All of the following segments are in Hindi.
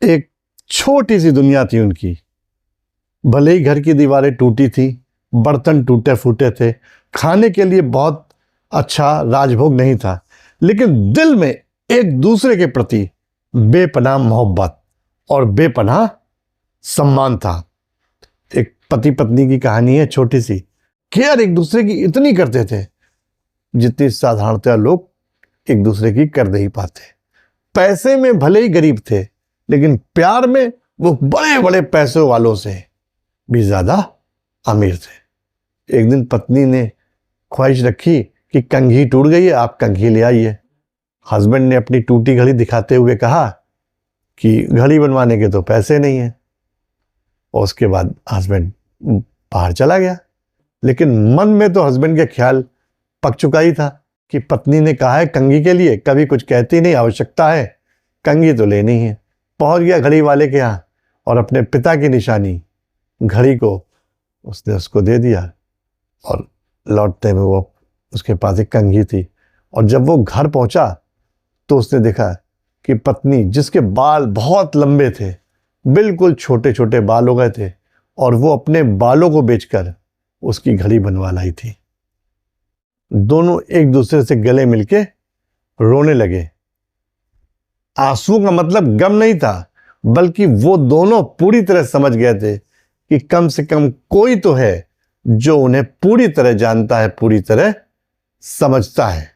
एक छोटी सी दुनिया थी उनकी। भले ही घर की दीवारें टूटी थी, बर्तन टूटे फूटे थे, खाने के लिए बहुत अच्छा राजभोग नहीं था, लेकिन दिल में एक दूसरे के प्रति बेपनाह मोहब्बत और बेपनाह सम्मान था। एक पति पत्नी की कहानी है छोटी सी। केयर एक दूसरे की इतनी करते थे जितनी साधारणतः लोग एक दूसरे की कर नहीं पाते। पैसे में भले ही गरीब थे, लेकिन प्यार में वो बड़े बड़े पैसों वालों से भी ज्यादा अमीर थे। एक दिन पत्नी ने ख्वाहिश रखी कि कंघी टूट गई है, आप कंघी ले आइए। हस्बैंड ने अपनी टूटी घड़ी दिखाते हुए कहा कि घड़ी बनवाने के तो पैसे नहीं है। और उसके बाद हस्बैंड बाहर चला गया। लेकिन मन में तो हस्बैंड के ख्याल पक चुका ही था कि पत्नी ने कहा है कंघी के लिए, कभी कुछ कहती नहीं, आवश्यकता है, कंघी तो लेनी है। पहुंच गया घड़ी वाले के यहाँ और अपने पिता की निशानी घड़ी को उसने उसको दे दिया। और लौटते में वो उसके पास एक कंघी थी। और जब वो घर पहुंचा तो उसने देखा कि पत्नी, जिसके बाल बहुत लंबे थे, बिल्कुल छोटे छोटे बाल हो गए थे, और वो अपने बालों को बेचकर उसकी घड़ी बनवा लाई थी। दोनों एक दूसरे से गले मिलके रोने लगे। आंसू का मतलब गम नहीं था, बल्कि वो दोनों पूरी तरह समझ गए थे कि कम से कम कोई तो है जो उन्हें पूरी तरह जानता है, पूरी तरह समझता है।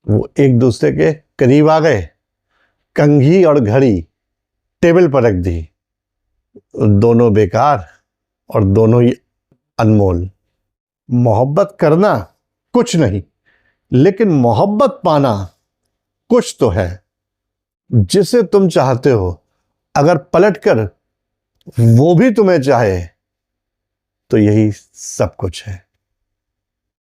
वो एक दूसरे के करीब आ गए। कंघी और घड़ी टेबल पर रख दी। दोनों बेकार और दोनों ही अनमोल। मोहब्बत करना कुछ नहीं, लेकिन मोहब्बत पाना कुछ तो है। जिसे तुम चाहते हो अगर पलटकर वो भी तुम्हें चाहे तो यही सब कुछ है।